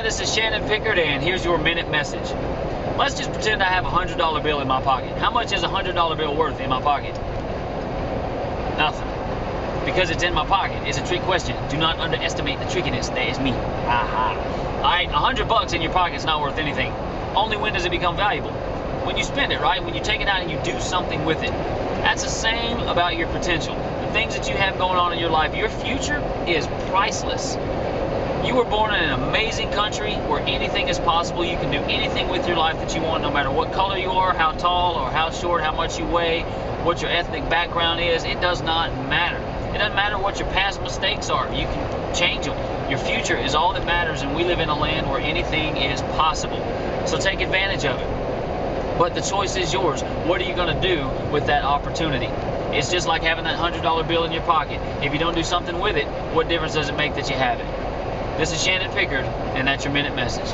this is Shannon Pickard, and here's your minute message. Let's just pretend I have a $100 bill in my pocket. How much is a $100 bill worth in my pocket? Nothing. Because it's in my pocket. It's a trick question. Do not underestimate the trickiness. That is me. Aha. Alright, $100 in your pocket is not worth anything. Only when does it become valuable? When you spend it, right? When you take it out and you do something with it. That's the same about your potential. The things that you have going on in your life. Your future is priceless. You were born in an amazing country where anything is possible. You can do anything with your life that you want, no matter what color you are, how tall or how short, how much you weigh, what your ethnic background is. It does not matter. It doesn't matter what your past mistakes are. You can change them. Your future is all that matters, and we live in a land where anything is possible. So take advantage of it. But the choice is yours. What are you going to do with that opportunity? It's just like having that $100 bill in your pocket. If you don't do something with it, what difference does it make that you have it? This is Shannon Pickard, and that's your minute message.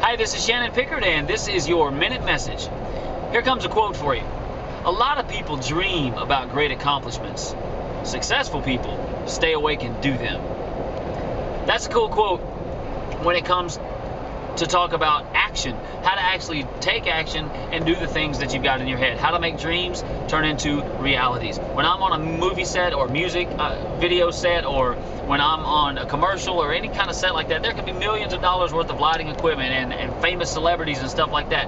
Hi, this is Shannon Pickard, and this is your minute message. Here comes a quote for you. A lot of people dream about great accomplishments. Successful people stay awake and do them. That's a cool quote when it comes to talk about action, how to actually take action and do the things that you've got in your head, how to make dreams turn into realities. When I'm on a movie set or music video set, or when I'm on a commercial or any kind of set like that, there can be millions of dollars worth of lighting equipment and famous celebrities and stuff like that.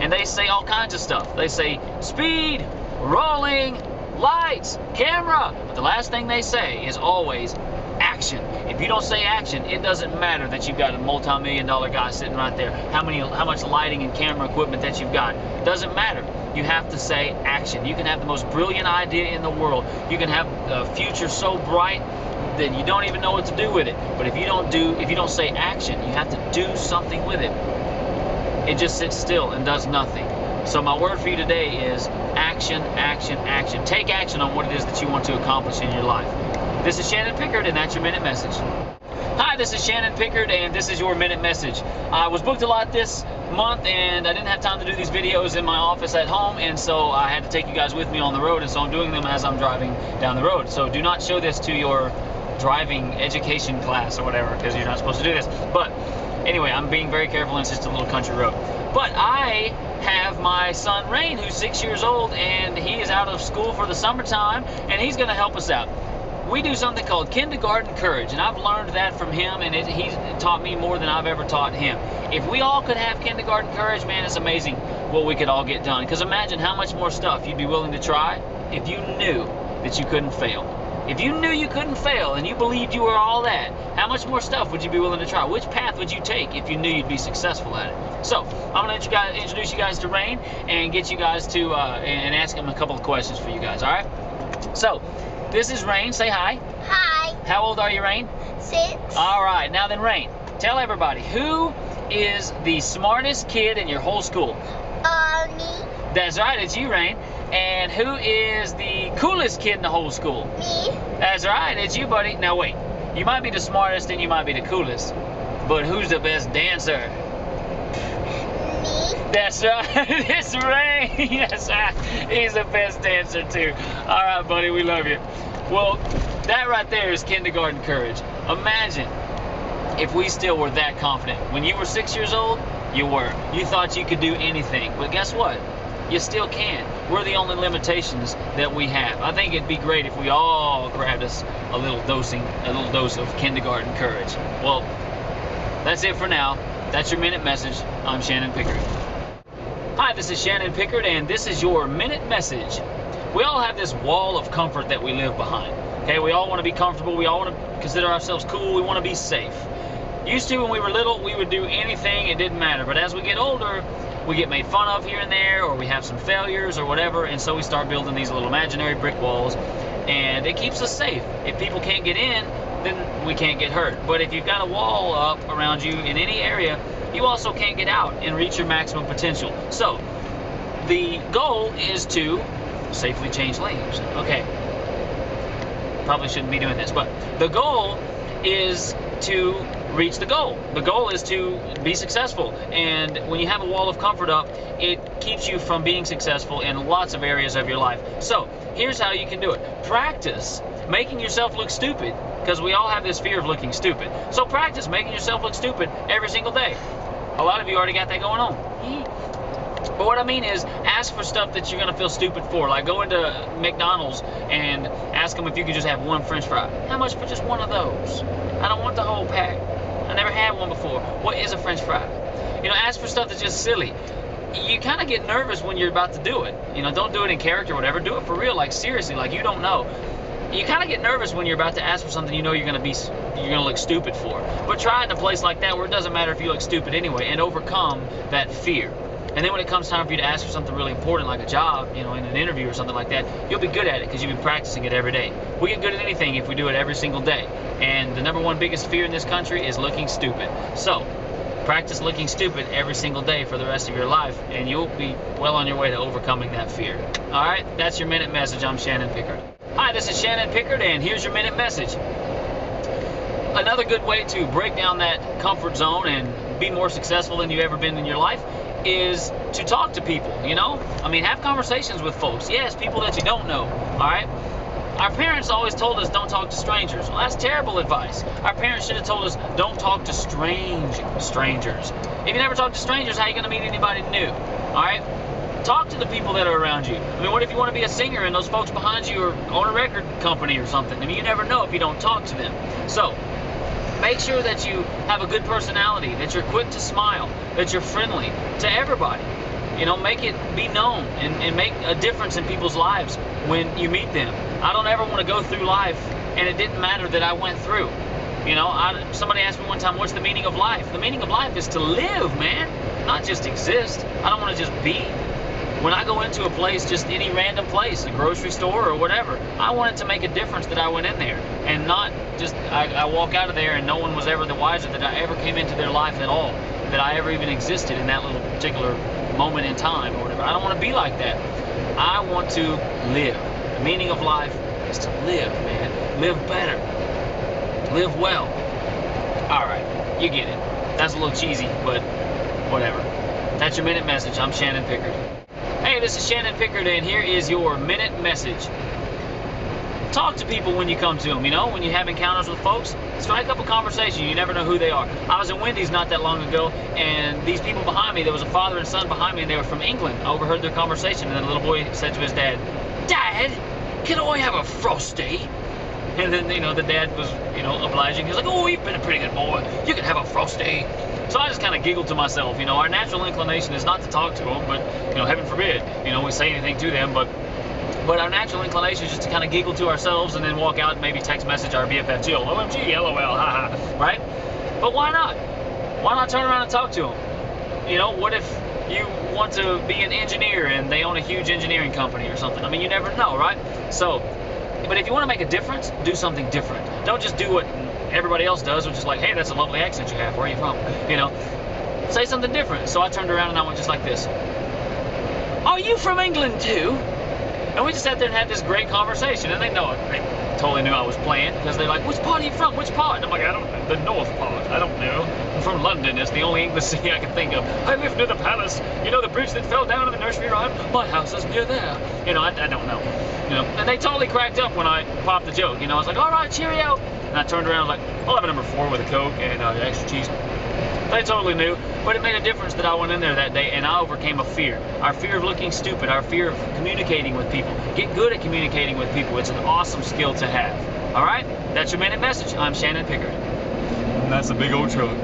And they say all kinds of stuff. They say speed, rolling, lights, camera. But the last thing they say is always action. If you don't say action, it doesn't matter that you've got a multi-million-dollar guy sitting right there. How much lighting and camera equipment that you've got. Doesn't matter. You have to say action. You can have the most brilliant idea in the world. You can have a future so bright that you don't even know what to do with it. But if you don't say action, you have to do something with it. It just sits still and does nothing. So my word for you today is action, action, action. Take action on what it is that you want to accomplish in your life. This is Shannon Pickard, and that's your minute message. Hi, this is Shannon Pickard, and this is your minute message. I was booked a lot this month, and I didn't have time to do these videos in my office at home, and so I had to take you guys with me on the road, and so I'm doing them as I'm driving down the road. So do not show this to your driving education class or whatever, because you're not supposed to do this. But anyway, I'm being very careful, and it's just a little country road. But I have my son Rain, who's 6 years old, and he is out of school for the summertime, and he's going to help us out. We do something called Kindergarten Courage, and I've learned that from him, and he's taught me more than I've ever taught him. If we all could have Kindergarten Courage, man, it's amazing what we could all get done. Because imagine how much more stuff you'd be willing to try if you knew that you couldn't fail. If you knew you couldn't fail and you believed you were all that, how much more stuff would you be willing to try? Which path would you take if you knew you'd be successful at it? So, I'm going to introduce you guys to Rain and get you guys to, and ask him a couple of questions for you guys, all right? So, this is Rain. Say hi. Hi. How old are you, Rain? 6. All right. Now then, Rain, tell everybody, who is the smartest kid in your whole school? Me. That's right. It's you, Rain. And who is the coolest kid in the whole school? Me. That's right. It's you, buddy. Now, wait. You might be the smartest and you might be the coolest, but who's the best dancer? Me. That's right. It's Rain. That's right. He's the best dancer, too. All right, buddy. We love you. Well, that right there is Kindergarten Courage. Imagine if we still were that confident. When you were 6 years old, you were. You thought you could do anything. But guess what? You still can. We're the only limitations that we have. I think it'd be great if we all grabbed us a little dose of Kindergarten Courage. Well, that's it for now. That's your minute message. I'm Shannon Pickard. Hi, this is Shannon Pickard, and this is your minute message. We all have this wall of comfort that we live behind. Okay, we all want to be comfortable. We all want to consider ourselves cool. We want to be safe. Used to, when we were little, we would do anything. It didn't matter. But as we get older, we get made fun of here and there, or we have some failures or whatever, and so we start building these little imaginary brick walls, and it keeps us safe. If people can't get in, then we can't get hurt. But if you've got a wall up around you in any area, you also can't get out and reach your maximum potential. So the goal is to safely change lanes. Okay, probably shouldn't be doing this, but the goal is to reach the goal. The goal is to be successful, and when you have a wall of comfort up, it keeps you from being successful in lots of areas of your life. So here's how you can do it. Practice making yourself look stupid because we all have this fear of looking stupid. So practice making yourself look stupid every single day. A lot of you already got that going on. But what I mean is, ask for stuff that you're going to feel stupid for. Like go into McDonald's and ask them if you could just have one French fry. How much for just one of those? I don't want the whole pack. I never had one before. What is a French fry? You know, ask for stuff that's just silly. You kind of get nervous when you're about to do it. You know, don't do it in character or whatever. Do it for real, like seriously, like you don't know. You kind of get nervous when you're about to ask for something you know you're going to look stupid for. But try it in a place like that where it doesn't matter if you look stupid anyway, and overcome that fear. And then when it comes time for you to ask for something really important like a job, you know, in an interview or something like that, you'll be good at it because you've been practicing it every day. We get good at anything if we do it every single day. And the #1 biggest fear in this country is looking stupid. So, practice looking stupid every single day for the rest of your life, and you'll be well on your way to overcoming that fear. All right, that's your minute message. I'm Shannon Pickard. Hi, this is Shannon Pickard, and here's your minute message. Another good way to break down that comfort zone and be more successful than you've ever been in your life is to talk to people, you know? I mean, have conversations with folks. Yes, people that you don't know, all right? Our parents always told us don't talk to strangers. Well, that's terrible advice. Our parents should have told us don't talk to strangers. If you never talk to strangers, how are you going to meet anybody new, all right? Talk to the people that are around you. I mean, what if you want to be a singer and those folks behind you own a record company or something? I mean, you never know if you don't talk to them. So, make sure that you have a good personality, that you're quick to smile, that you're friendly to everybody. You know, make it be known and make a difference in people's lives when you meet them. I don't ever want to go through life and it didn't matter that I went through. You know, somebody asked me one time, what's the meaning of life? The meaning of life is to live, man, not just exist. I don't want to just be. When I go into a place, just any random place, a grocery store or whatever, I wanted to make a difference that I went in there and not just, I walk out of there and no one was ever the wiser that I ever came into their life at all, that I ever even existed in that little particular moment in time or whatever. I don't want to be like that. I want to live. The meaning of life is to live, man. Live better. Live well. All right, you get it. That's a little cheesy, but whatever. That's your minute message. I'm Shannon Pickard. Hey, this is Shannon Pickard, and here is your minute message. Talk to people when you come to them, you know, when you have encounters with folks. Strike up a conversation. You never know who they are. I was in Wendy's not that long ago, and these people behind me, there was a father and son behind me, and they were from England. I overheard their conversation, and the little boy said to his dad, "Dad, can I have a Frosty?" And then, you know, the dad was, you know, obliging. He was like, "Oh, you've been a pretty good boy. You can have a Frosty." So I just kind of giggled to myself. You know, our natural inclination is not to talk to them, but, you know, heaven forbid, you know, we say anything to them, but our natural inclination is just to kind of giggle to ourselves and then walk out and maybe text message our BFF Jill, OMG, LOL, haha, right? But why not? Why not turn around and talk to them? You know, what if you want to be an engineer and they own a huge engineering company or something? I mean, you never know, right? So, but if you want to make a difference, do something different. Don't just do what everybody else does, which is like, hey, that's a lovely accent you have. Where are you from? You know, say something different. So I turned around and I went just like this. Are you from England too? And we just sat there and had this great conversation, and they know it. They totally knew I was playing because they're like, which part are you from? Which part? And I'm like, I don't know. The north part. I don't know. I'm from London. It's the only English city I can think of. I live near the palace. You know the bridge that fell down in the nursery rhyme? My house is near there. You know, I don't know. You know, and they totally cracked up when I popped the joke. You know, I was like, all right, cheerio. And I turned around and was like, I'll have a number 4 with a Coke and extra cheese. They totally knew, but it made a difference that I went in there that day and I overcame a fear. Our fear of looking stupid, our fear of communicating with people. Get good at communicating with people. It's an awesome skill to have. All right? That's your minute message. I'm Shannon Pickard. And that's a big old truck.